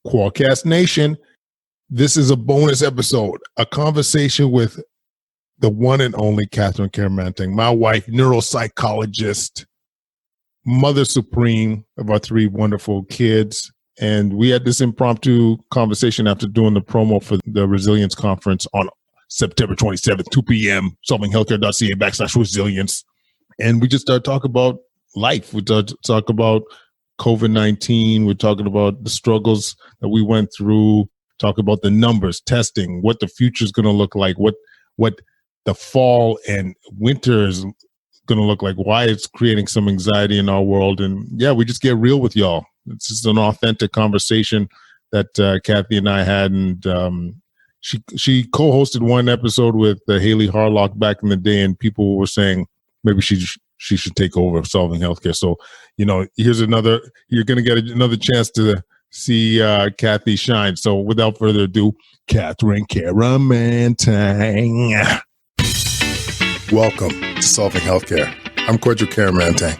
Qualcast Nation, this is a bonus episode, a conversation with the one and only Cathy Kyeremanteng, my wife, neuro-psychologist, mother supreme of our three wonderful kids. And we had this impromptu conversation after doing the promo for the Resilience Conference on September 27th, 2 p.m., solvinghealthcare.ca/resilience. And we just started talking about life. We started to talk about COVID-19. We're talking about the struggles that we went through, talk about the numbers, testing, what the future is going to look like, what the fall and winter is going to look like, why it's creating some anxiety in our world. And yeah, we just get real with y'all. It's just an authentic conversation that Cathy and I had. And she co-hosted one episode with Haley Harlock back in the day, and people were saying maybe she should take over Solving Healthcare. So, here's you're going to get another chance to see Cathy shine. So without further ado, Cathy Kyeremanteng. Welcome to Solving Healthcare. I'm Kwadwo Kyeremanteng.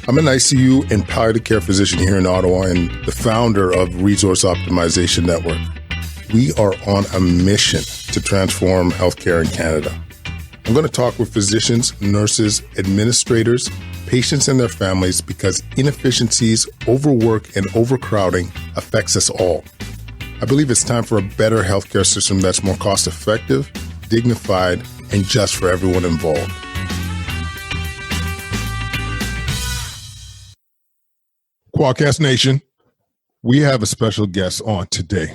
I'm an ICU and palliative care physician here in Ottawa and the founder of Resource Optimization Network. We are on a mission to transform healthcare in Canada. I'm going to talk with physicians, nurses, administrators, patients and their families because inefficiencies, overwork, and overcrowding affects us all. I believe it's time for a better healthcare system that's more cost-effective, dignified, and just for everyone involved. Qualcast Nation, we have a special guest on today,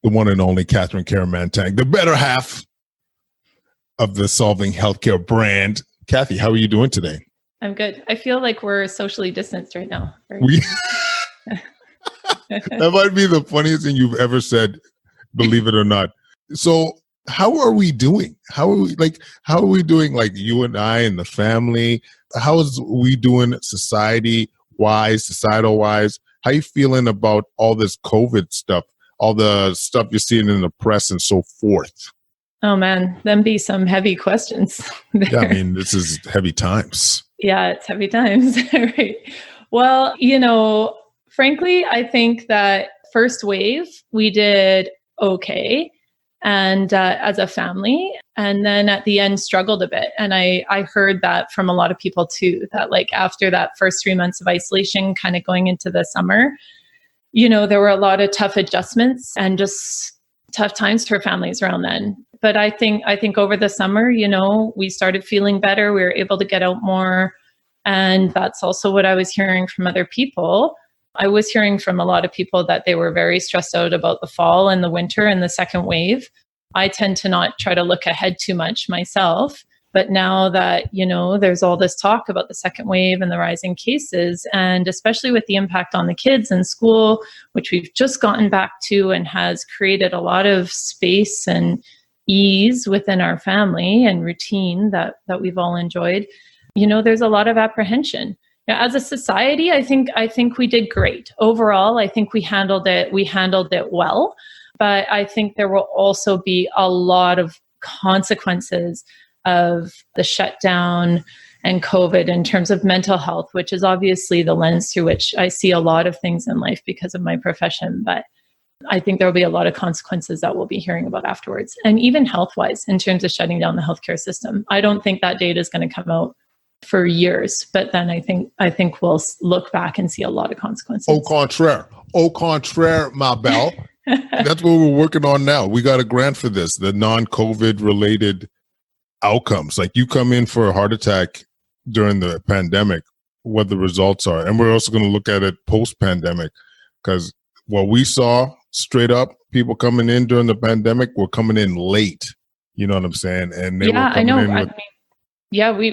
the one and only Cathy Kyeremanteng, the better half of the Solving Healthcare brand. Cathy, how are you doing today? I'm good. I feel like we're socially distanced right now. That might be the funniest thing you've ever said, believe it or not. So how are we doing? How are we doing, like you and I and the family? How is we doing society-wise, societal-wise? How are you feeling about all this COVID stuff, all the stuff you're seeing in the press and so forth? Oh man, them be some heavy questions. Yeah, I mean, this is heavy times. Yeah, it's heavy times. Right. Well, frankly, I think that first wave, we did okay. And as a family, and then at the end struggled a bit. And I heard that from a lot of people too, that like after that first 3 months of isolation, kind of going into the summer, there were a lot of tough adjustments and just tough times for families around then. But I think over the summer, we started feeling better. We were able to get out more. And that's also what I was hearing from other people. I was hearing from a lot of people that they were very stressed out about the fall and the winter and the second wave. I tend to not try to look ahead too much myself. But now that, there's all this talk about the second wave and the rising cases, and especially with the impact on the kids in school, which we've just gotten back to and has created a lot of space and ease within our family and routine that we've all enjoyed, there's a lot of apprehension. Now, as a society, I think we did great. Overall, I think we handled it well. But I think there will also be a lot of consequences of the shutdown and COVID in terms of mental health, which is obviously the lens through which I see a lot of things in life because of my profession. But I think there will be a lot of consequences that we'll be hearing about afterwards. And even health-wise, in terms of shutting down the healthcare system, I don't think that data is going to come out for years. But then I think we'll look back and see a lot of consequences. Au contraire, ma belle. That's what we're working on now. We got a grant for this, the non-COVID related outcomes. Like you come in for a heart attack during the pandemic, what the results are. And we're also going to look at it post-pandemic because what we saw straight up, people coming in during the pandemic were coming in late. You know what I'm saying? And they were coming in with,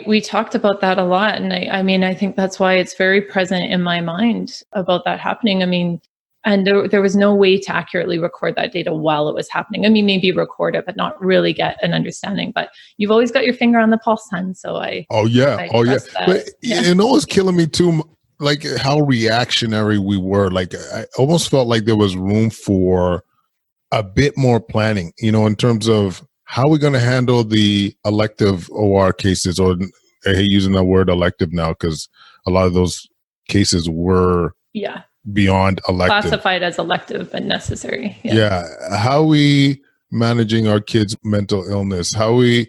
we talked about that a lot. And I think that's why it's very present in my mind about that happening. And there was no way to accurately record that data while it was happening. Maybe record it, but not really get an understanding. But you've always got your finger on the pulse, son. So I trust that. But it was killing me too, like how reactionary we were. Like I almost felt like there was room for a bit more planning, in terms of how we're going to handle the elective OR cases, or I hate using that word elective now because a lot of those cases were beyond elective. Classified as elective but necessary. Yeah. How are we managing our kids' mental illness? I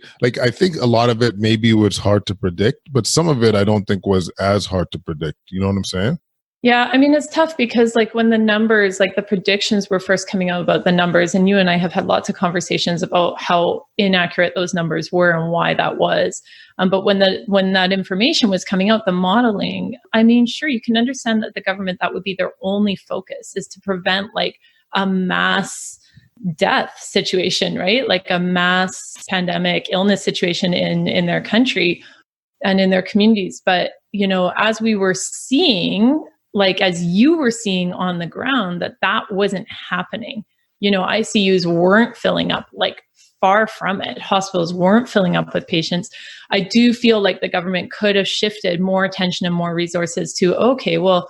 think a lot of it maybe was hard to predict, but some of it I don't think was as hard to predict. You know what I'm saying? Yeah, I mean, it's tough because when the numbers, the predictions were first coming out about the numbers, and you and I have had lots of conversations about how inaccurate those numbers were and why that was. But when that information was coming out, the modeling, I mean, sure, you can understand that the government, that would be their only focus, is to prevent a mass death situation, right? Like a mass pandemic illness situation in their country and in their communities. But, as we were seeing, as you were seeing on the ground, that wasn't happening. ICUs weren't filling up, far from it. Hospitals weren't filling up with patients. I do feel like the government could have shifted more attention and more resources to, okay, well,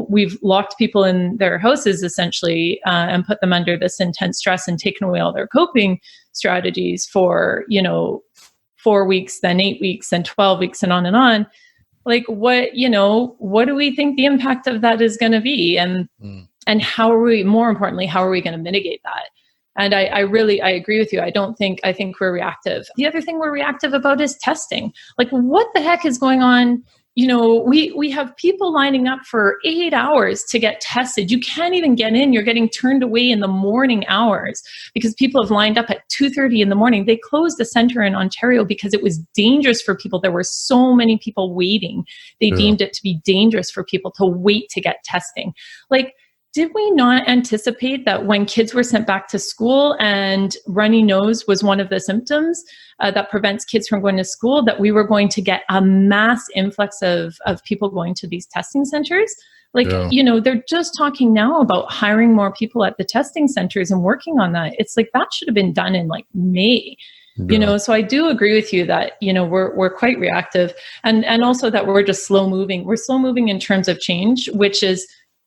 we've locked people in their houses essentially and put them under this intense stress and taken away all their coping strategies for, 4 weeks, then 8 weeks, and 12 weeks, and on and on. What do we think the impact of that is going to be? And more importantly, how are we going to mitigate that? And I agree with you. I think we're reactive. The other thing we're reactive about is testing. What the heck is going on? We have people lining up for 8 hours to get tested. You can't even get in. You're getting turned away in the morning hours because people have lined up at 2:30 in the morning. They closed a center in Ontario because it was dangerous for people. There were so many people waiting. They deemed it to be dangerous for people to wait to get testing. Did we not anticipate that when kids were sent back to school and runny nose was one of the symptoms that prevents kids from going to school, that we were going to get a mass influx of people going to these testing centers? They're just talking now about hiring more people at the testing centers and working on that. It's that should have been done in May. So I do agree with you that, we're quite reactive and also that we're just slow moving. We're slow moving in terms of change, which is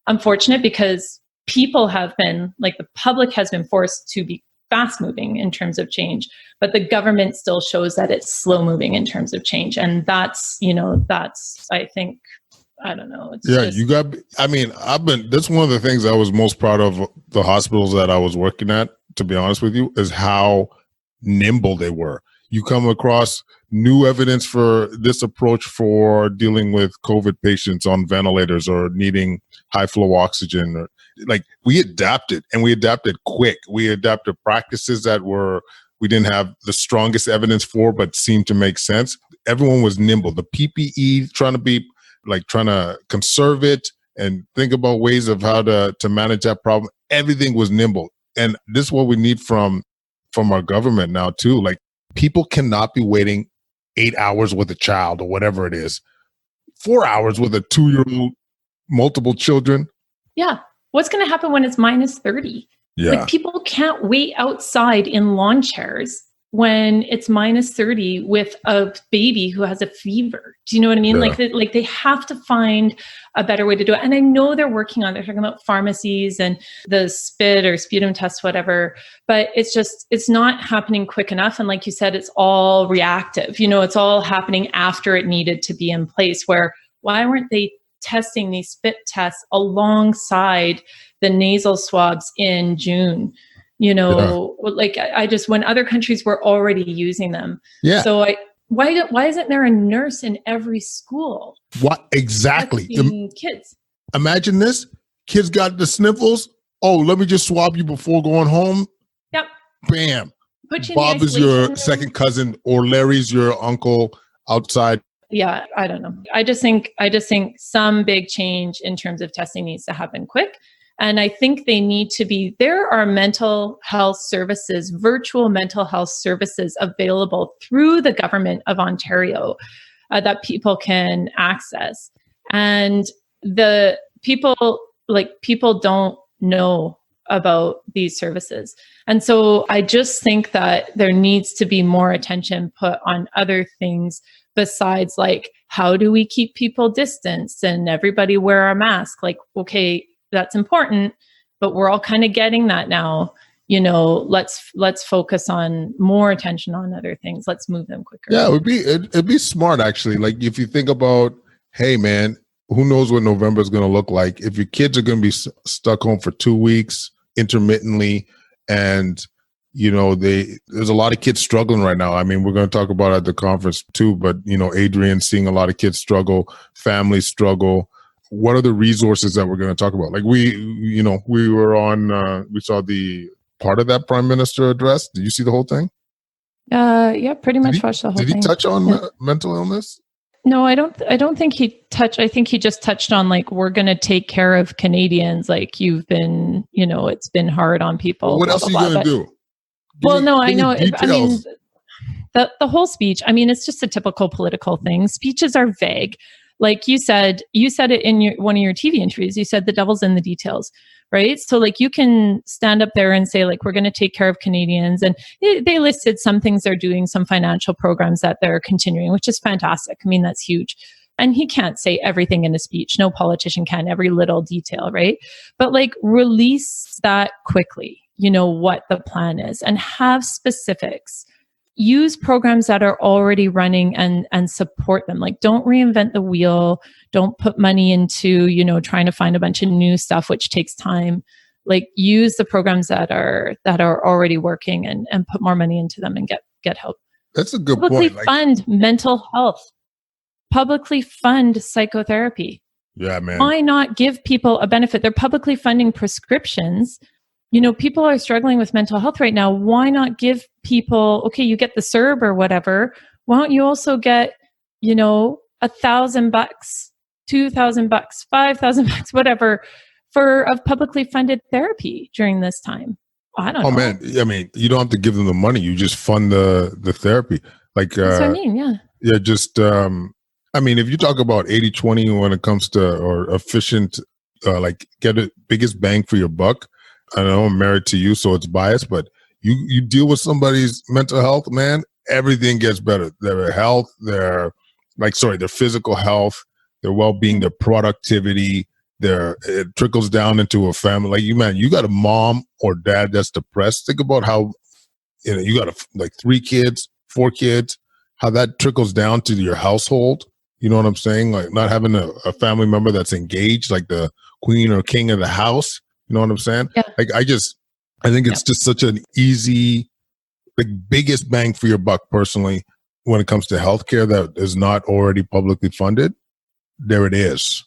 unfortunate because people have been, the public has been forced to be fast moving in terms of change, but the government still shows that it's slow moving in terms of change. And that's, I think, I don't know. That's one of the things I was most proud of the hospitals that I was working at, to be honest with you, is how nimble they were. You come across new evidence for this approach for dealing with COVID patients on ventilators or needing high flow oxygen. We adapted, and we adapted quick. We adapted practices that we didn't have the strongest evidence for, but seemed to make sense. Everyone was nimble. The PPE, trying to conserve it and think about ways of how to manage that problem. Everything was nimble. And this is what we need from our government now too. People cannot be waiting 8 hours with a child or whatever it is, 4 hours with a 2-year-old, multiple children. Yeah. What's going to happen when it's minus 30? Yeah. People can't wait outside in lawn chairs when it's minus 30 with a baby who has a fever. Do you know what I mean? Yeah. They have to find a better way to do it. And I know they're talking about pharmacies and the spit or sputum test, whatever, but it's not happening quick enough. And like you said, it's all reactive. It's all happening after it needed to be in place. Why weren't they testing these spit tests alongside the nasal swabs in June? When other countries were already using them. Yeah. So why isn't there a nurse in every school? What exactly? Kids. Imagine this. Kids got the sniffles. Oh, let me just swab you before going home. Yep. Bam. Put you Bob is your second cousin, or Larry's your uncle outside. Yeah, I don't know. I just think some big change in terms of testing needs to happen quick. And I think there are mental health services, virtual mental health services available through the government of Ontario that people can access. And the people don't know about these services. And so I just think that there needs to be more attention put on other things besides how do we keep people distanced and everybody wear a mask? Okay, that's important, but we're all kind of getting that now. Let's focus on more attention on other things. Let's move them quicker. Yeah, it'd be smart actually. If you think about, hey man, who knows what November is going to look like. If your kids are going to be stuck home for 2 weeks intermittently, and there's a lot of kids struggling right now. I mean, we're going to talk about it at the conference too, but Adrian's seeing a lot of kids struggle, families struggle. What are the resources that we're going to talk about? Like we were on, we saw the part of that Prime Minister address. Did you see the whole thing? Yeah, pretty much watched the whole thing. Did he touch on mental illness? No, I don't think he touched. I think he just touched on like, we're going to take care of Canadians. Like you've been, it's been hard on people. Well, what else are you going to do? Well, no, I know. I mean, the whole speech, I mean, it's just a typical political thing. Speeches are vague. Like you said it in one of your TV interviews, you said the devil's in the details, right? So like you can stand up there and say like, we're going to take care of Canadians. And they listed some things they're doing, some financial programs that they're continuing, which is fantastic. I mean, that's huge. And he can't say everything in a speech. No politician can, every little detail, right? But like release that quickly, what the plan is, and have specifics. Use programs that are already running and support them. Like don't reinvent the wheel. Don't put money into, trying to find a bunch of new stuff, which takes time. Like use the programs that are already working and put more money into them and get help. That's a good Publicly point. fund mental health. Publicly fund psychotherapy. Yeah, man. Why not give people a benefit? They're publicly funding prescriptions. People are struggling with mental health right now. Why not give people, okay, you get the CERB or whatever. Why don't you also get, $1,000, $2,000, $5,000, whatever, of publicly funded therapy during this time? I don't know. Oh man, I mean, you don't have to give them the money. You just fund the therapy. Like, that's what I mean, yeah. Yeah, just, I mean, if you talk about 80-20 when it comes to, or efficient, like get a biggest bang for your buck. I know I'm married to you, so it's biased, but you deal with somebody's mental health, man, everything gets better. Their health, their physical health, their well-being, their productivity, it trickles down into a family. Like you got a mom or dad that's depressed. Think about how, you got like 3 kids, 4 kids, how that trickles down to your household. You know what I'm saying? Like not having a family member that's engaged, like the queen or king of the house. You know what I'm saying? Yeah. Like I think it's just such an easy, like biggest bang for your buck personally when it comes to healthcare that is not already publicly funded. There it is.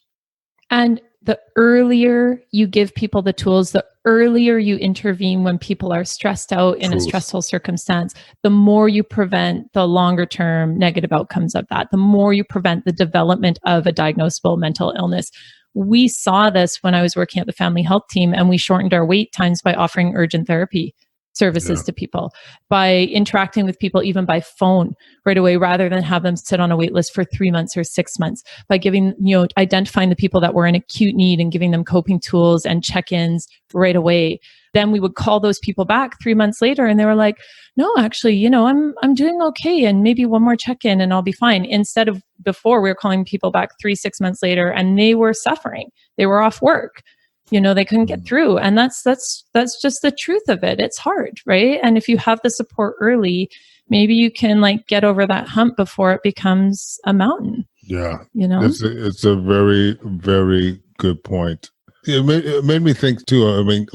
And the earlier you give people the tools, the earlier you intervene when people are stressed out in a stressful circumstance, the more you prevent the longer term negative outcomes of that, the more you prevent the development of a diagnosable mental illness. We saw this when I was working at the family health team, and we shortened our wait times by offering urgent therapy services to people, by interacting with people even by phone right away, rather than have them sit on a wait list for 3 months or 6 months, by giving, identifying the people that were in acute need and giving them coping tools and check-ins right away. Then we would call those people back 3 months later and they were like, no, actually, I'm doing okay. And maybe one more check-in and I'll be fine. Instead of before, we were calling people back 3-6 months later and they were suffering. They were off work. They couldn't get through. And that's just the truth of it. It's hard, right? And if you have the support early, maybe you can get over that hump before it becomes a mountain. Yeah. It's a very, very good point. It made me think too. I mean,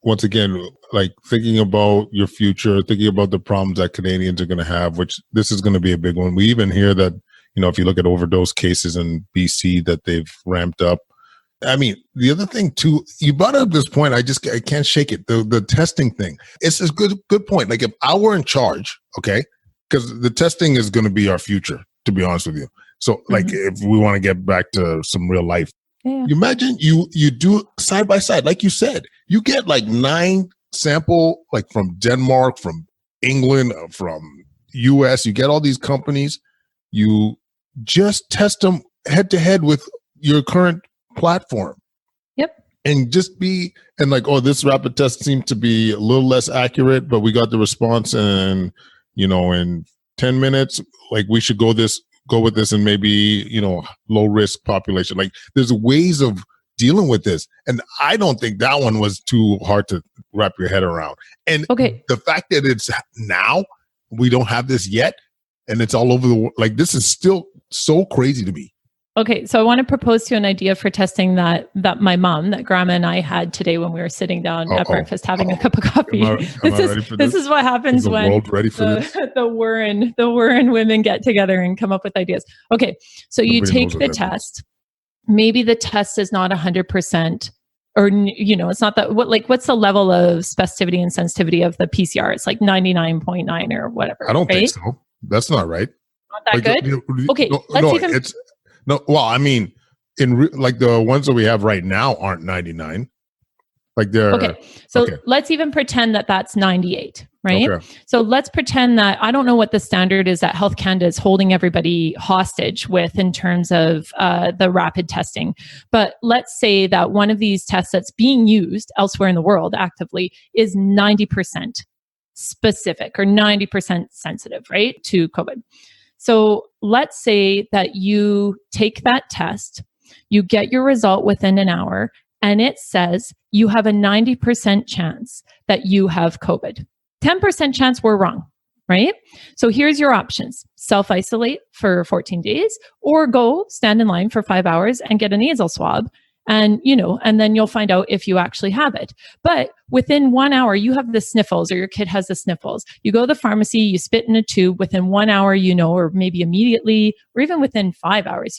once again, thinking about your future, thinking about the problems that Canadians are going to have, which this is going to be a big one. We even hear that, if you look at overdose cases in BC, that they've ramped up. I mean, the other thing too, you brought up this point. I can't shake it. The testing thing. It's a good point. Like if I were in charge, okay, because the testing is going to be our future, to be honest with you. So if we want to get back to some real life, you imagine you do side by side, like you said, you get 9 sample, from Denmark, from England, from US, you get all these companies, you just test them head to head with your current platform. Yep. And just this rapid test seemed to be a little less accurate, but we got the response and, in 10 minutes, we should go with this and maybe, low risk population. There's ways of dealing with this. And I don't think that one was too hard to wrap your head around. And the fact that it's now, we don't have this yet, and it's all over the world. This is still so crazy to me. Okay, so I want to propose to you an idea for testing that my mom, that grandma and I had today when we were sitting down at breakfast having a cup of coffee. Am I ready for this? This is what happens Is the when world ready for this? the Warren women get together and come up with ideas. Okay, so you take the test. Maybe the test is not 100%, or it's not that. What's the level of specificity and sensitivity of the PCR? It's like 99.9 or whatever. I don't think so. That's not right. Not that good. Okay, Well, I mean, like the ones that we have right now aren't 99. Like they're okay. So let's even pretend that that's 98, right? Okay. So let's pretend that I don't know what the standard is that Health Canada is holding everybody hostage with in terms of the rapid testing. But let's say that one of these tests that's being used elsewhere in the world actively is 90% specific or 90% sensitive, right, to COVID. So let's say that you take that test, you get your result within an hour, and it says you have a 90% chance that you have COVID. 10% chance we're wrong, right? So here's your options. Self-isolate for 14 days or go stand in line for 5 hours and get a nasal swab. And, and then you'll find out if you actually have it. But within 1 hour, you have the sniffles or your kid has the sniffles. You go to the pharmacy, you spit in a tube. Within 1 hour, or maybe immediately, or even within 5 hours,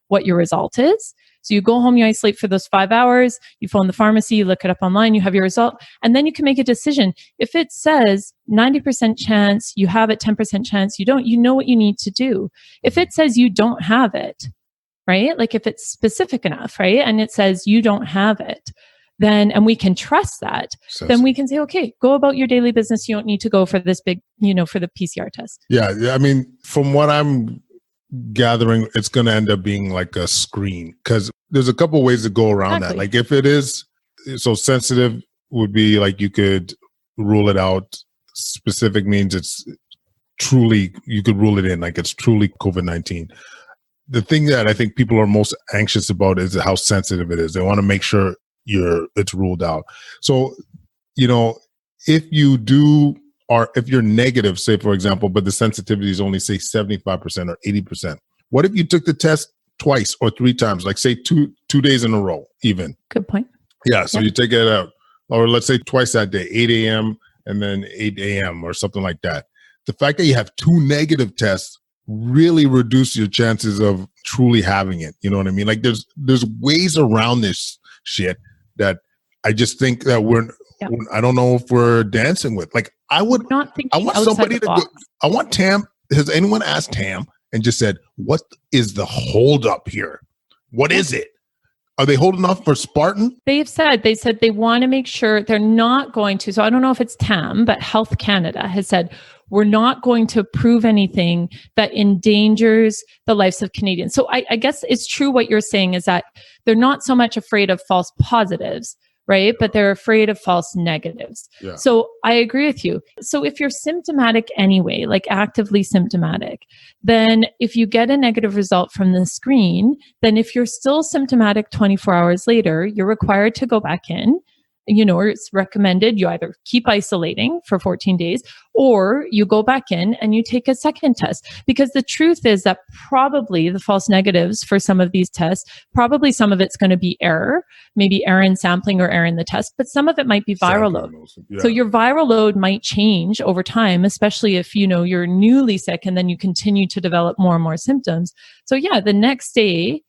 what your result is. So you go home, you isolate for those 5 hours, you phone the pharmacy, you look it up online, you have your result, and then you can make a decision. If it says 90% chance, you have it, 10% chance, you don't, you know what you need to do. If it says you don't have it, right? Like if it's specific enough, right? And it says you don't have it, then, and we can trust that, then we can say, okay, go about your daily business. You don't need to go for this big, for the PCR test. Yeah. I mean, from what I'm gathering, it's going to end up being like a screen, because there's a couple ways to go around that. Like if it is so sensitive, would be like you could rule it out. Specific means it's truly, you could rule it in, like it's truly COVID-19. The thing that I think people are most anxious about is how sensitive it is. They want to make sure it's ruled out. So, if you're negative, say for example, but the sensitivity is only say 75% or 80%. What if you took the test twice or 3 times, like say two days in a row, even? Good point. Yeah. So you take it out, or let's say twice that day, 8 a.m. and then 8 a.m. or something like that. The fact that you have 2 negative tests really reduce your chances of truly having it. You know what I mean? Like there's ways around this shit that I just think that I don't know if we're dancing with. Like I want somebody to go, I want Tam. Has anyone asked Tam and just said, what is the holdup here? What is it? Are they holding off for Spartan? They said they want to make sure they're not going to. So I don't know if it's TAM, but Health Canada has said, we're not going to prove anything that endangers the lives of Canadians. So I guess it's true what you're saying is that they're not so much afraid of false positives, right? But they're afraid of false negatives. Yeah. So I agree with you. So if you're symptomatic anyway, like actively symptomatic, then if you get a negative result from the screen, then if you're still symptomatic 24 hours later, you're required to go back in. Or it's recommended you either keep isolating for 14 days or you go back in and you take a second test. Because the truth is that probably the false negatives for some of these tests, probably some of it's going to be error, maybe error in sampling or error in the test, but some of it might be viral load. Yeah. So your viral load might change over time, especially if, you're newly sick and then you continue to develop more and more symptoms. So yeah, the next day,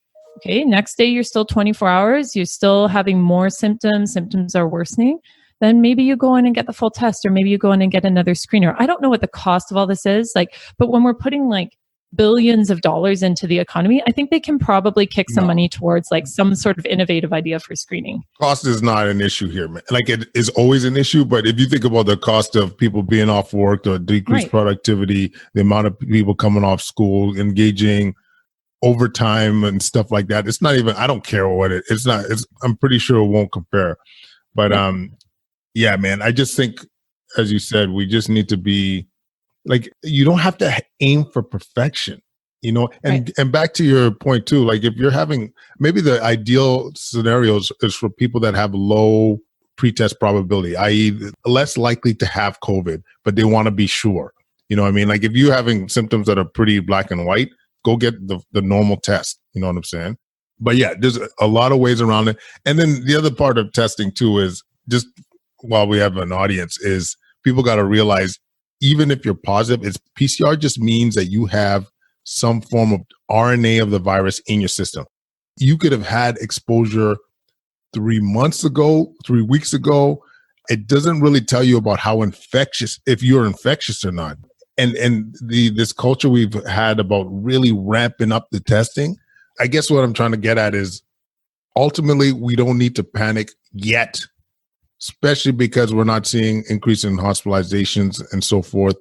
you're still 24 hours, you're still having more symptoms are worsening, then maybe you go in and get the full test, or maybe you go in and get another screener. I don't know what the cost of all this is, but when we're putting billions of dollars into the economy, I think they can probably kick some money towards some sort of innovative idea for screening. Cost is not an issue here, man. Like it is always an issue, but if you think about the cost of people being off work, the decreased productivity, the amount of people coming off school, engaging overtime and stuff like that, it's not even, I don't care what it's not, I'm pretty sure it won't compare. But yeah, man, I just think, as you said, we just need to be you don't have to aim for perfection, and back to your point too, if you're having, maybe the ideal scenarios is for people that have low pretest probability, i.e. less likely to have COVID, but they want to be sure. You know what I mean? If you're having symptoms that are pretty black and white, go get the normal test. You know what I'm saying? But yeah, there's a lot of ways around it. And then the other part of testing too is, just while we have an audience, is people got to realize, even if you're positive, it's PCR just means that you have some form of RNA of the virus in your system. You could have had exposure 3 months ago, 3 weeks ago. It doesn't really tell you about how infectious, if you're infectious or not. And this culture we've had about really ramping up the testing, I guess what I'm trying to get at is, ultimately, we don't need to panic yet, especially because we're not seeing increase in hospitalizations and so forth.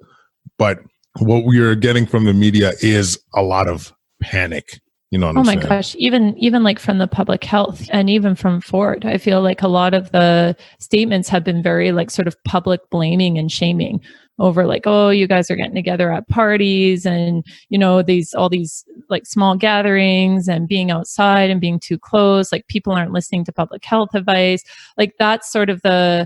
But what we are getting from the media is a lot of panic. You know what I'm saying? Oh my gosh, even like from the public health and even from Ford, I feel like a lot of the statements have been very like sort of public blaming and shaming over like, oh, you guys are getting together at parties and, you know, all these like small gatherings and being outside and being too close, like people aren't listening to public health advice. Like that's sort of the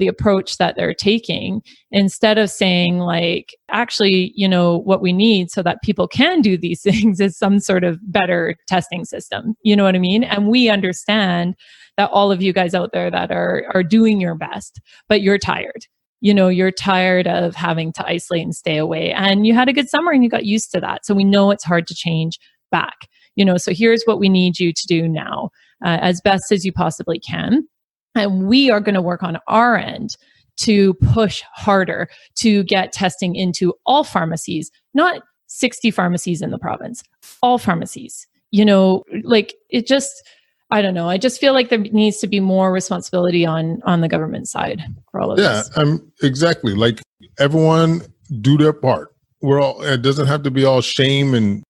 approach that they're taking, instead of saying like, actually, what we need so that people can do these things is some sort of better testing system. You know what I mean? And we understand that all of you guys out there that are doing your best, but you're tired. You're tired of having to isolate and stay away, and you had a good summer and you got used to that. So we know it's hard to change back, so here's what we need you to do now, as best as you possibly can. And we are going to work on our end to push harder to get testing into all pharmacies, not 60 pharmacies in the province, all pharmacies. Like it just, I don't know. I just feel like there needs to be more responsibility on the government side for all of this. Yeah, exactly. Like everyone do their part. It doesn't have to be all shame and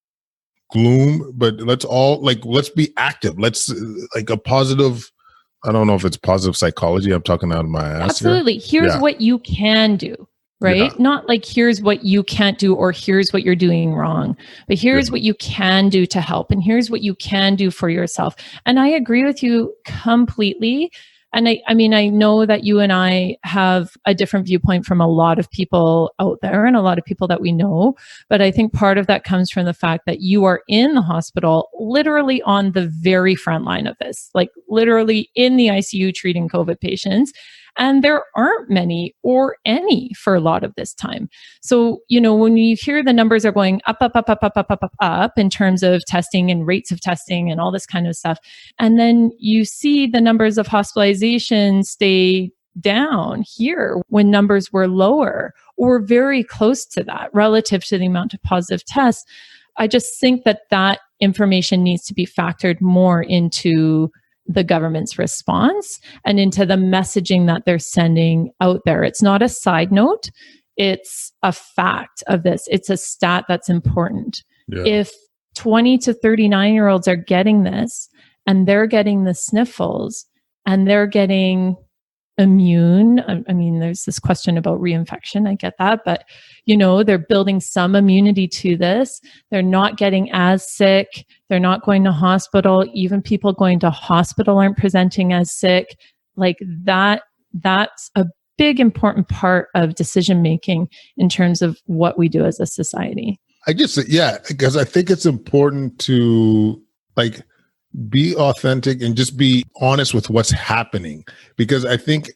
gloom, but let's be active. Let's like a positive, I don't know if it's positive psychology. I'm talking out of my ass. Absolutely. Here's what you can do, right? Yeah. Not like here's what you can't do or here's what you're doing wrong, but here's what you can do to help. And here's what you can do for yourself. And I agree with you completely. And I mean, I know that you and I have a different viewpoint from a lot of people out there and a lot of people that we know. But I think part of that comes from the fact that you are in the hospital, literally on the very front line of this, like literally in the ICU treating COVID patients. And there aren't many or any for a lot of this time. So, when you hear the numbers are going up in terms of testing and rates of testing and all this kind of stuff, and then you see the numbers of hospitalizations stay down here when numbers were lower or very close to that relative to the amount of positive tests, I just think that information needs to be factored more into the government's response and into the messaging that they're sending out there. It's not a side note. It's a fact of this. It's a stat that's important. Yeah. If 20 to 39-year-olds are getting this and they're getting the sniffles and they're getting immune, I mean, there's this question about reinfection. I get that, but they're building some immunity to this. They're not getting as sick. They're not going to hospital. Even people going to hospital aren't presenting as sick. Like that's a big important part of decision making in terms of what we do as a society. Because I think it's important to like be authentic and just be honest with what's happening, because I think,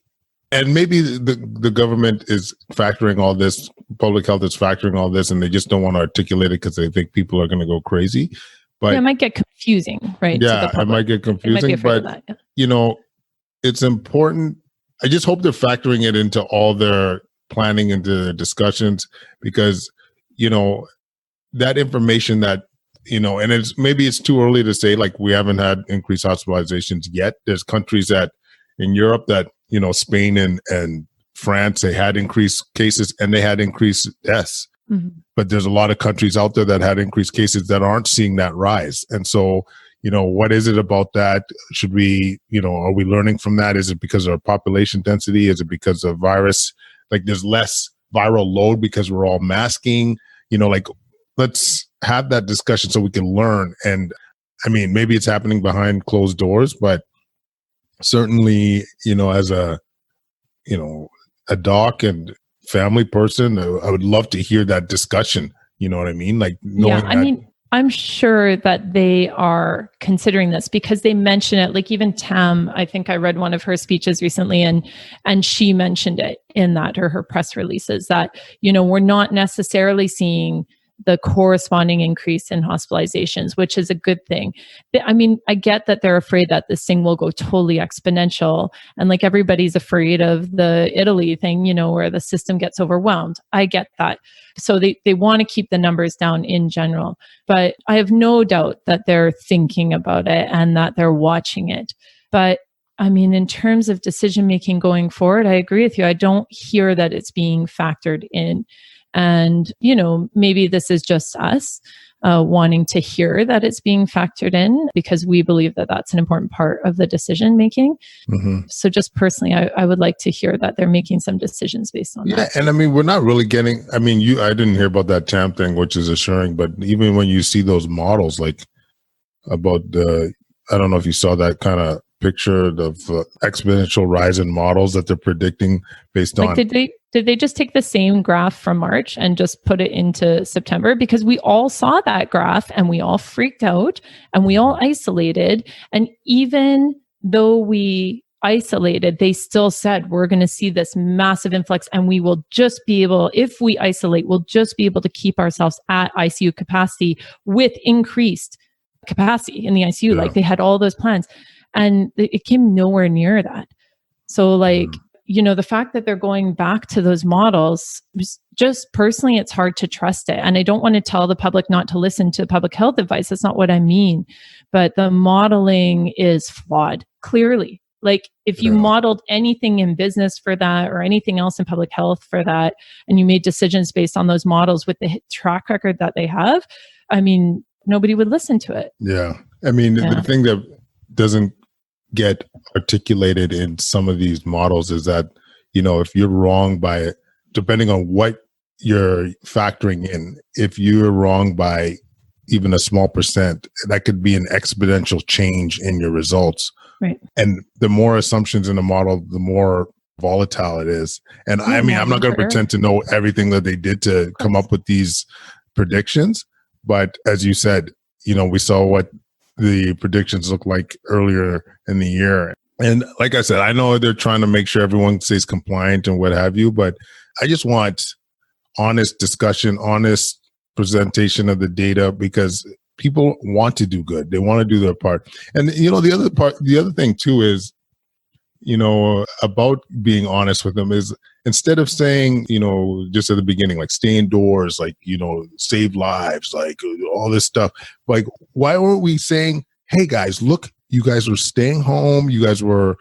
and maybe the government is factoring all this, public health is factoring all this, and they just don't want to articulate it because they think people are going to go crazy. But it might get confusing, right? Yeah, it might get confusing, but it's important. I just hope they're factoring it into all their planning, into their discussions, because that information that and it's too early to say, like, we haven't had increased hospitalizations yet. There's countries in Europe that, Spain and France, they had increased cases and they had increased deaths. Mm-hmm. But there's a lot of countries out there that had increased cases that aren't seeing that rise. And so, what is it about that? Should we, are we learning from that? Is it because of our population density? Is it because of virus? Like, there's less viral load because we're all masking, let's have that discussion so we can learn. And I mean, maybe it's happening behind closed doors, but certainly, as a doc and family person, I would love to hear that discussion. You know what I mean? Like, knowing I'm sure that they are considering this because they mention it. Like even Tam, I think I read one of her speeches recently, and she mentioned it in that, or her press releases, that, we're not necessarily seeing the corresponding increase in hospitalizations, which is a good thing. I mean, I get that they're afraid that this thing will go totally exponential. And like everybody's afraid of the Italy thing, where the system gets overwhelmed. I get that. So they want to keep the numbers down in general. But I have no doubt that they're thinking about it and that they're watching it. But I mean, in terms of decision making going forward, I agree with you. I don't hear that it's being factored in. And, maybe this is just us wanting to hear that it's being factored in because we believe that that's an important part of the decision making. Mm-hmm. So just personally, I would like to hear that they're making some decisions based on that. Yeah. And I mean, we're not really getting, I didn't hear about that TAM thing, which is assuring, but even when you see those models, like about I don't know if you saw that kind of picture of exponential rise in models that they're predicting based on. Did they just take the same graph from March and just put it into September? Because we all saw that graph and we all freaked out and we all isolated. And even though we isolated, they still said, we're going to see this massive influx and we will just be able, if we isolate, we'll just be able to keep ourselves at ICU capacity with increased capacity in the ICU. Yeah. Like they had all those plans and it came nowhere near that. So the fact that they're going back to those models, just personally, it's hard to trust it. And I don't want to tell the public not to listen to public health advice. That's not what I mean. But the modeling is flawed, clearly. Like if you modeled anything in business for that or anything else in public health for that, and you made decisions based on those models with the track record that they have, I mean, nobody would listen to it. Yeah. I mean, the thing that doesn't get articulated in some of these models is that, if you're wrong by it, depending on what you're factoring in, if you're wrong by even a small percent, that could be an exponential change in your results. Right. And the more assumptions in the model, the more volatile it is. And I'm not going to pretend to know everything that they did to come up with these predictions. But as you said, we saw what the predictions look like earlier in the year. And like I said, I know they're trying to make sure everyone stays compliant and what have you, but I just want honest discussion, honest presentation of the data because people want to do good. They want to do their part. And, the other thing too is, about being honest with them is instead of saying, just at the beginning, like stay indoors, like, save lives, like all this stuff. Like, why weren't we saying, hey guys, look, you guys were staying home. You guys were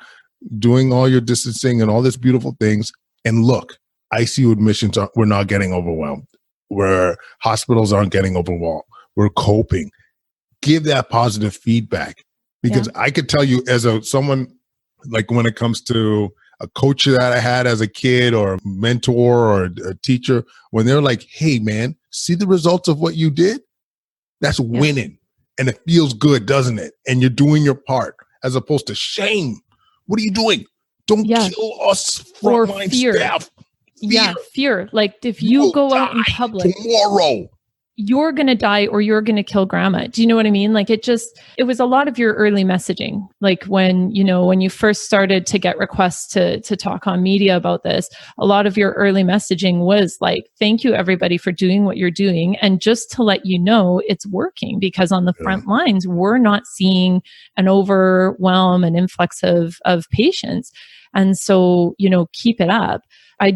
doing all your distancing and all these beautiful things. And look, ICU admissions, we're not getting overwhelmed. Where hospitals aren't getting overwhelmed. We're coping. Give that positive feedback because I could tell you as someone, like when it comes to a coach that I had as a kid or a mentor or a teacher, when they're like, hey man, see the results of what you did? That's winning. And it feels good, doesn't it? And you're doing your part as opposed to shame. What are you doing? Don't kill us frontline staff. Fear. Like if you go out in public tomorrow, you're going to die or you're going to kill grandma. Do you know what I mean? Like it was a lot of your early messaging. Like when you first started to get requests to talk on media about this, a lot of your early messaging was like, thank you everybody for doing what you're doing. And just to let you know it's working because on the front lines, we're not seeing an overwhelm and influx of patients. And so, keep it up. I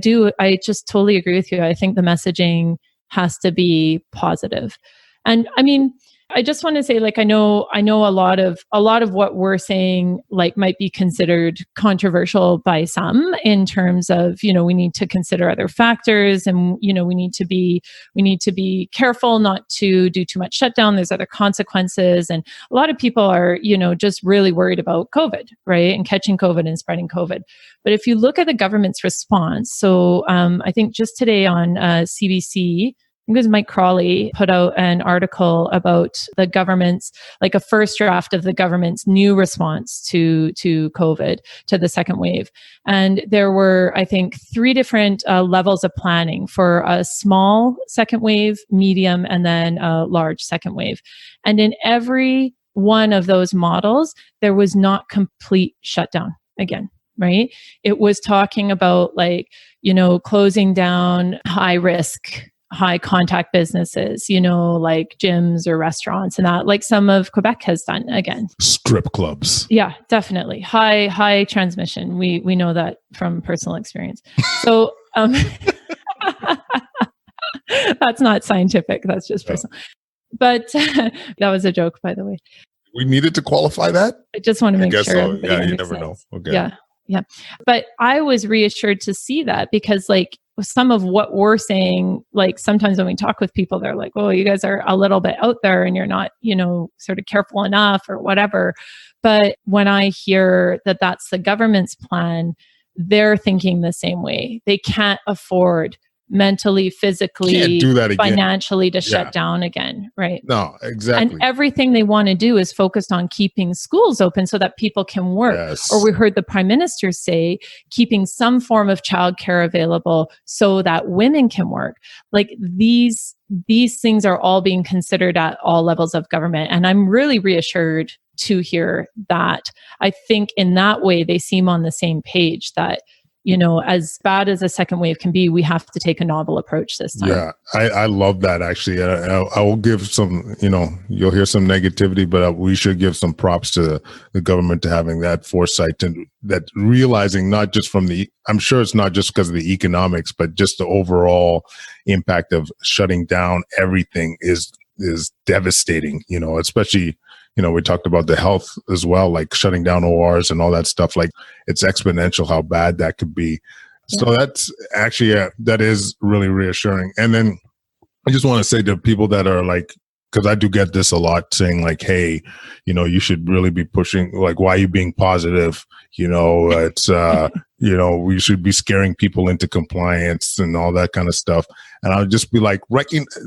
just totally agree with you. I think the messaging has to be positive. And I mean, I just want to say, like, I know a lot of what we're saying, like, might be considered controversial by some in terms of, we need to consider other factors and, we need to be careful not to do too much shutdown. There's other consequences. And a lot of people are, just really worried about COVID, right? And catching COVID and spreading COVID. But if you look at the government's response, so I think just today on CBC, think it was Mike Crawley put out an article about the government's, like a first draft of the government's new response to COVID, to the second wave. And there were, I think, 3 different levels of planning for a small second wave, medium, and then a large second wave. And in every one of those models, there was not complete shutdown again. Right? It was talking about like, closing down high risk, high contact businesses, like gyms or restaurants and that, like some of Quebec has done again. Strip clubs. Yeah, definitely. High transmission. We know that from personal experience. So that's not scientific. That's just personal. But that was a joke, by the way. We needed to qualify that? I just want to make sure. So. Yeah, you never know. Okay. Yeah. But I was reassured to see that because like some of what we're saying, like sometimes when we talk with people, they're like, oh, you guys are a little bit out there and you're not, sort of careful enough or whatever. But when I hear that that's the government's plan, they're thinking the same way. They can't afford mentally, physically, financially to shut down again, right? No, exactly. And everything they want to do is focused on keeping schools open so that people can work. Yes. Or we heard the Prime Minister say, keeping some form of childcare available so that women can work. Like these things are all being considered at all levels of government. And I'm really reassured to hear that. I think in that way, they seem on the same page that as bad as a second wave can be, we have to take a novel approach this time. Yeah, I love that actually. I will give some, you'll hear some negativity, but we should give some props to the government to having that foresight and that realizing not just from I'm sure it's not just because of the economics, but just the overall impact of shutting down everything is devastating, especially we talked about the health as well, like shutting down ORs and all that stuff. Like it's exponential how bad that could be. Yeah. So that's actually, that is really reassuring. And then I just want to say to people that are like, because I do get this a lot saying like, hey, you should really be pushing, like, why are you being positive? It's, we should be scaring people into compliance and all that kind of stuff. And I'll just be like,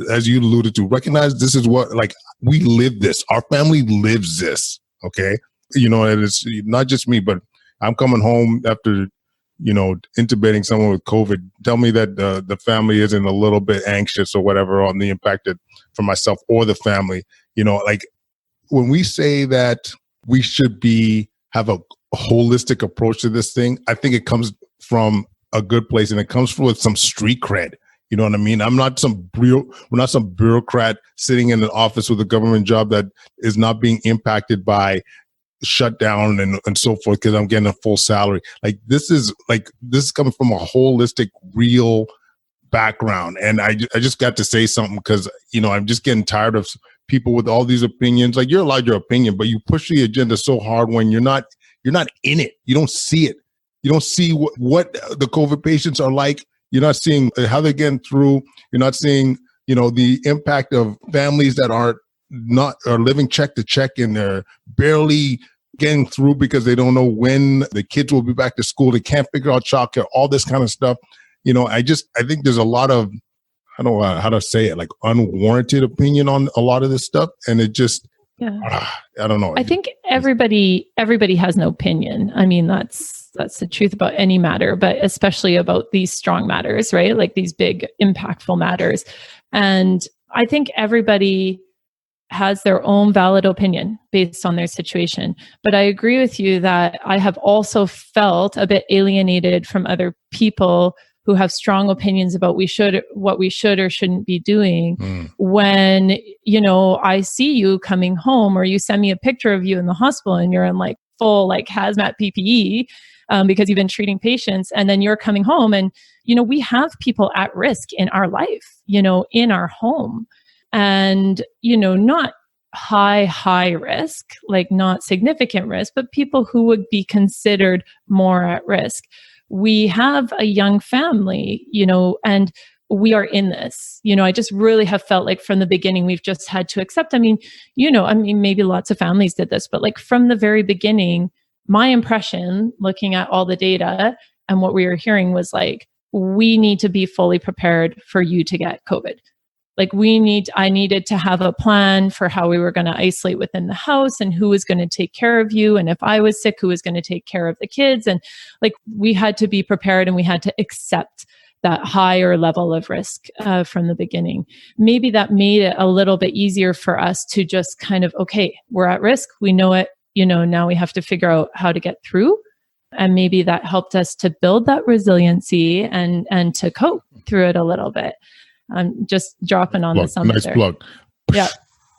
as you alluded to, recognize this is what, like, we live this. Our family lives this. Okay. And it's not just me, but I'm coming home after, intubating someone with COVID. Tell me that the family isn't a little bit anxious or whatever on the impact for myself or the family. Like when we say that we should have a holistic approach to this thing, I think it comes from a good place and it comes with some street cred. You know what I mean? we're not some bureaucrat sitting in an office with a government job that is not being impacted by shutdown and so forth because I'm getting a full salary. Like this is coming from a holistic, real background. And I just got to say something because, I'm just getting tired of people with all these opinions. Like you're allowed your opinion, but you push the agenda so hard when you're not in it. You don't see it. You don't see what the COVID patients are like. You're not seeing how they're getting through. You're not seeing, the impact of families that are living check to check and they're barely getting through because they don't know when the kids will be back to school. They can't figure out childcare, all this kind of stuff. I think there's a lot of, I don't know how to say it, like unwarranted opinion on a lot of this stuff. And it just, I don't know. I think everybody has an opinion. I mean, that's the truth about any matter, but especially about these strong matters, right? Like these big, impactful matters. And I think everybody has their own valid opinion based on their situation. But I agree with you that I have also felt a bit alienated from other people who have strong opinions about what we should or shouldn't be doing. When, I see you coming home or you send me a picture of you in the hospital and you're in like full like hazmat PPE because you've been treating patients, and then you're coming home and, we have people at risk in our life, in our home, and, not high risk, like not significant risk, but people who would be considered more at risk. We have a young family, and we are in this. I just really have felt like from the beginning, we've just had to accept. Maybe lots of families did this, but like from the very beginning, my impression, looking at all the data and what we were hearing was like, we need to be fully prepared for you to get COVID. Like I needed to have a plan for how we were going to isolate within the house and who was going to take care of you. And if I was sick, who was going to take care of the kids? And like, we had to be prepared and we had to accept that higher level of risk from the beginning. Maybe that made it a little bit easier for us to just kind of, okay, we're at risk. We know it, now we have to figure out how to get through. And maybe that helped us to build that resiliency and to cope through it a little bit. I'm just dropping on the summit nice there. Plug. Yeah.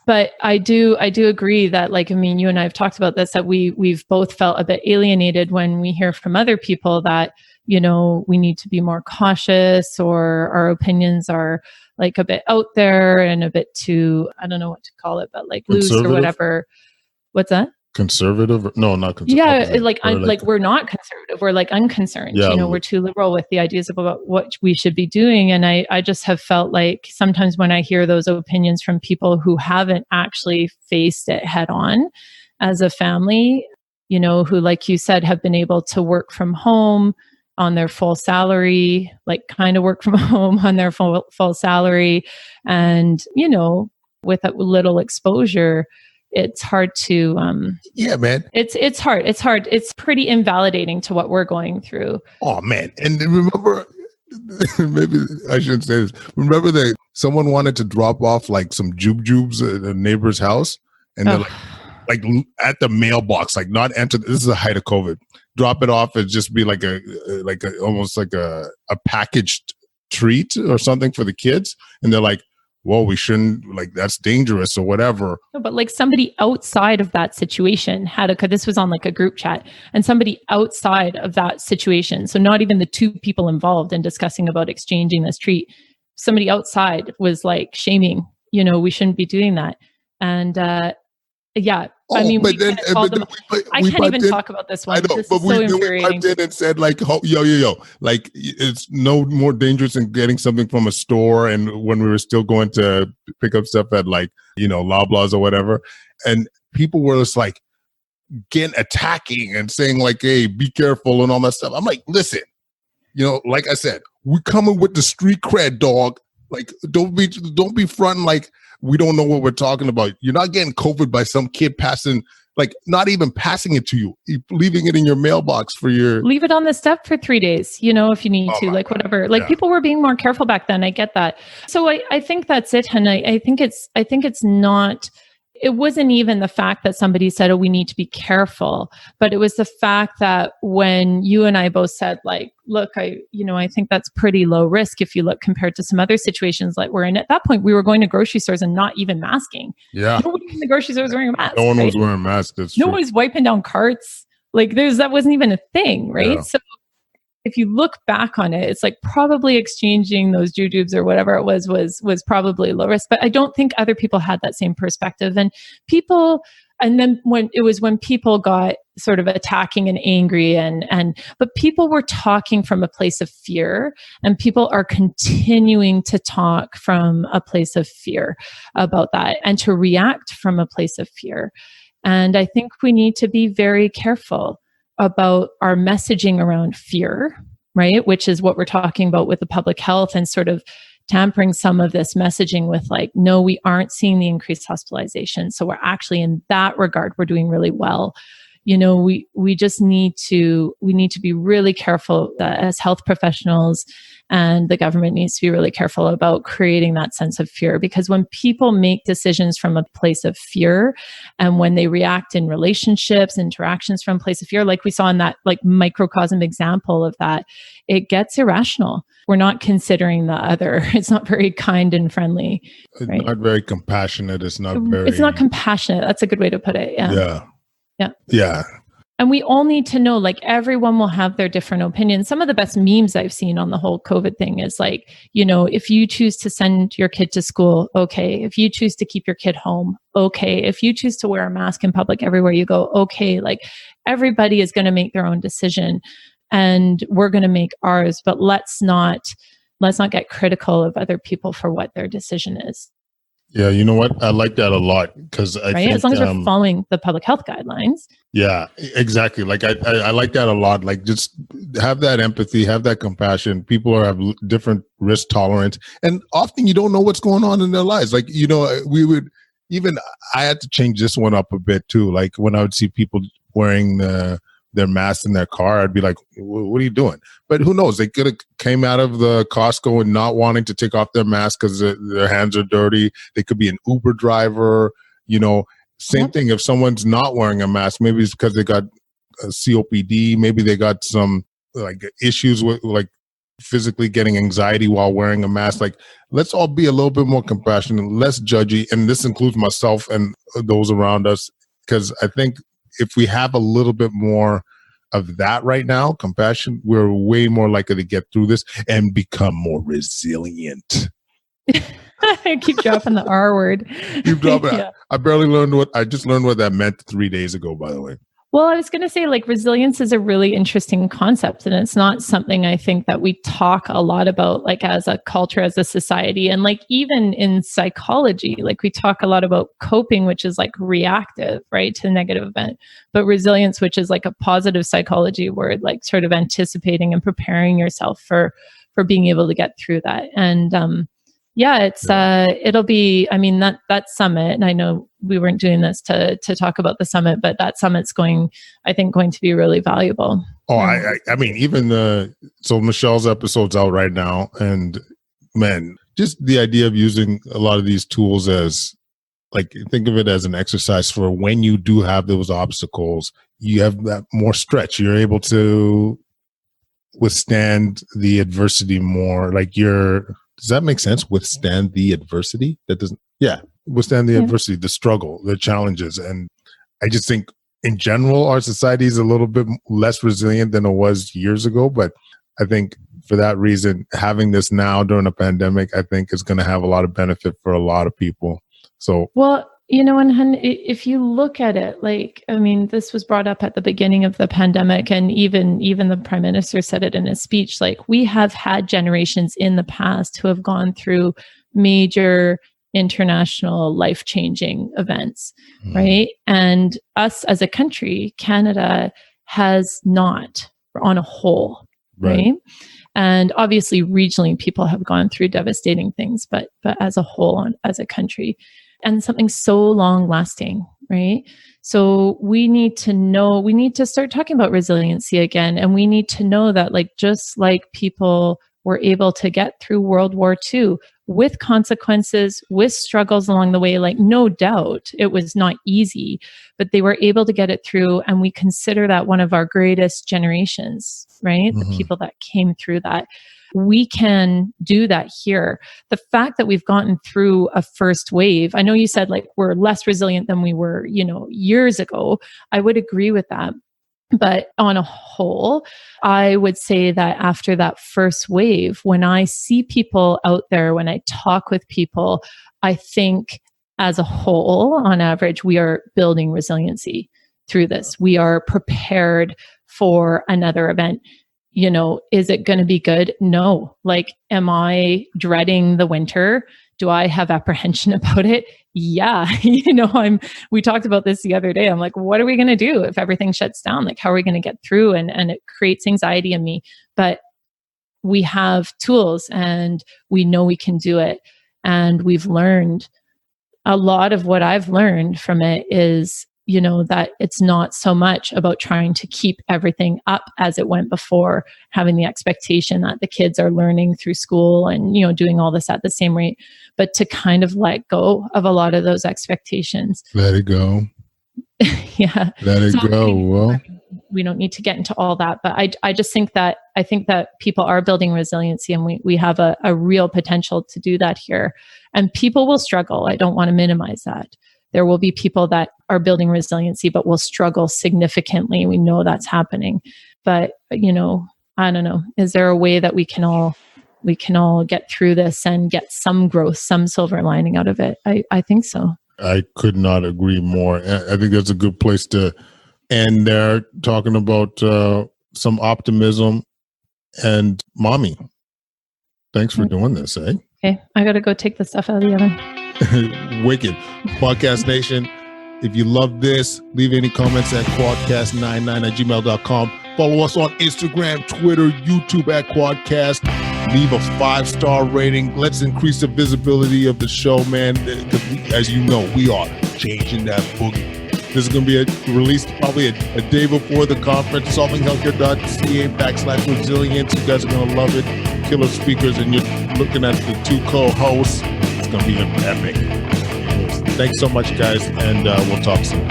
But I do agree that, like, I mean, you and I have talked about this, that we've both felt a bit alienated when we hear from other people that, we need to be more cautious, or our opinions are like a bit out there and a bit too, I don't know what to call it, but like loose or whatever. What's that? Conservative? No, not conservative. Yeah, like we're not conservative. We're like unconcerned. Yeah. We're too liberal with the ideas about what we should be doing. And I just have felt like sometimes when I hear those opinions from people who haven't actually faced it head on as a family, who, like you said, have been able to work from home on their full salary, like kind of work from home on their full salary. And, with a little exposure, it's hard to, yeah, man. It's hard. It's pretty invalidating to what we're going through. Oh man. And remember, maybe I shouldn't say this. Remember that someone wanted to drop off like some jubes at a neighbor's house, and they're like at the mailbox, like not enter. This is the height of COVID. Drop it off and just be like almost like a packaged treat or something for the kids. And they're like, well, we shouldn't, like, that's dangerous or whatever. No, but like somebody outside of that situation this was on like a group chat, and somebody outside of that situation, so not even the two people involved in discussing about exchanging this treat, somebody outside was like shaming, we shouldn't be doing that. And yeah, I mean, I can't even talk about this one. I know, this but is so infuriating. We did and said like, yo, like it's no more dangerous than getting something from a store. And when we were still going to pick up stuff at like, Loblaws or whatever, and people were just like attacking and saying like, hey, be careful and all that stuff. I'm like, listen, like I said, we're coming with the street cred, dog. Like, don't be fronting like we don't know what we're talking about. You're not getting COVID by some kid passing, like not even passing it to you, leaving it in your mailbox for leave it on the step for 3 days, if you need to, like God. Whatever. Like people were being more careful back then. I get that. So I think that's it. And I think it's not, it wasn't even the fact that somebody said, oh, we need to be careful, but it was the fact that when you and I both said like, look, I think that's pretty low risk if you look compared to some other situations like we're in. At that point, we were going to grocery stores and not even masking. Yeah. Nobody in the grocery store was wearing a mask. No one was wearing masks. That's no true. one was wiping down carts. Like that wasn't even a thing, right? Yeah. So if you look back on it, it's like probably exchanging those jujubes or whatever it was probably low risk. But I don't think other people had that same perspective. And then when people got sort of attacking and angry but people were talking from a place of fear, and people are continuing to talk from a place of fear about that and to react from a place of fear. And I think we need to be very careful about our messaging around fear, right? Which is what we're talking about with the public health, and sort of tampering some of this messaging with like, no, we aren't seeing the increased hospitalization. So we're actually, in that regard, we're doing really well. We just need to be really careful as health professionals, and the government needs to be really careful about creating that sense of fear, because when people make decisions from a place of fear, and when they react in relationships, interactions from a place of fear, like we saw in that like microcosm example of that, it gets irrational. We're not considering the other. It's not very kind and friendly. It's right? not very compassionate. It's not compassionate. That's a good way to put it. Yeah. Yeah. And we all need to know, like, everyone will have their different opinions. Some of the best memes I've seen on the whole COVID thing is like, if you choose to send your kid to school, okay. If you choose to keep your kid home, okay. If you choose to wear a mask in public everywhere you go, okay. Like, everybody is going to make their own decision, and we're going to make ours, but let's not get critical of other people for what their decision is. Yeah, you know what? I like that a lot because I think as long as you're following the public health guidelines. Yeah, exactly. Like I like that a lot. Like just have that empathy, have that compassion. People have different risk tolerance, and often you don't know what's going on in their lives. Like I had to change this one up a bit too. Like when I would see people wearing their masks in their car, I'd be like, "What are you doing?" But who knows? They could have came out of the Costco and not wanting to take off their mask because their hands are dirty. They could be an Uber driver. Same thing if someone's not wearing a mask, maybe it's because they got COPD, maybe they got some like issues with like physically getting anxiety while wearing a mask. Like, let's all be a little bit more compassionate, less judgy. And this includes myself and those around us, because I think if we have a little bit more of that right now, compassion, we're way more likely to get through this and become more resilient. I keep dropping the R word. Keep dropping. Yeah. I just learned what that meant 3 days ago, by the way. Well, I was going to say, like, resilience is a really interesting concept, and it's not something I think that we talk a lot about, like, as a culture, as a society. And like, even in psychology, like, we talk a lot about coping, which is like reactive, right, to the negative event, but resilience, which is like a positive psychology word, like sort of anticipating and preparing yourself for being able to get through that. And, it'll be, I mean, that summit, and I know we weren't doing this to talk about the summit, but that summit's going to be really valuable. Oh, I mean, so Michelle's episode's out right now, and man, just the idea of using a lot of these tools as, like, think of it as an exercise for when you do have those obstacles, you have that more stretch. You're able to withstand the adversity more. Like does that make sense? Withstand the adversity? That doesn't, withstand the adversity, the struggle, the challenges. And I just think in general, our society is a little bit less resilient than it was years ago. But I think for that reason, having this now during a pandemic, I think is going to have a lot of benefit for a lot of people. So, well, and if you look at it, like, I mean, this was brought up at the beginning of the pandemic, and even the Prime Minister said it in his speech, like, we have had generations in the past who have gone through major international life-changing events, right? And us as a country, Canada, has not, on a whole, right? And obviously, regionally, people have gone through devastating things, but as a whole, as a country, and something so long lasting, right? So we need to start talking about resiliency again. And we need to know that, like, just like people were able to get through World War II with consequences, with struggles along the way, like, no doubt it was not easy, but they were able to get it through. And we consider that one of our greatest generations, right? The people that came through that. We can do that here. The fact that we've gotten through a first wave, I know you said, like, we're less resilient than we were, years ago. I would agree with that. But on a whole, I would say that after that first wave, when I see people out there, when I talk with people, I think as a whole, on average, we are building resiliency through this. We are prepared for another event. Is it going to be good? No. Like, am I dreading the winter? Do I have apprehension about it? Yeah. We talked about this the other day. I'm like, what are we going to do if everything shuts down? Like, how are we going to get through? And it creates anxiety in me, but we have tools and we know we can do it. And we've learned a lot of what I've learned from it is, that it's not so much about trying to keep everything up as it went before, having the expectation that the kids are learning through school and, doing all this at the same rate, but to kind of let go of a lot of those expectations. Let it go. Yeah. Let it go. Well, we don't need to get into all that, but I just think that people are building resiliency, and we have a real potential to do that here. And people will struggle. I don't want to minimize that. There will be people that are building resiliency, but will struggle significantly. We know that's happening. But, I don't know. Is there a way that we can all get through this and get some growth, some silver lining out of it? I think so. I could not agree more. I think that's a good place to end there, talking about some optimism. And Mommy, thanks for doing this, eh? Okay, I got to go take the stuff out of the oven. Wicked. Podcast Nation, if you love this, leave any comments at quadcast99@gmail.com. Follow us on Instagram, Twitter, YouTube at Quadcast. Leave a 5-star rating. Let's increase the visibility of the show, man. As you know, we are changing that boogie. This is going to be released probably a day before the conference. solvinghealthcare.ca/resilience. You guys are going to love it. Killer speakers, and you're looking at the 2 co-hosts. It's going to be epic. Thanks so much, guys, and we'll talk soon.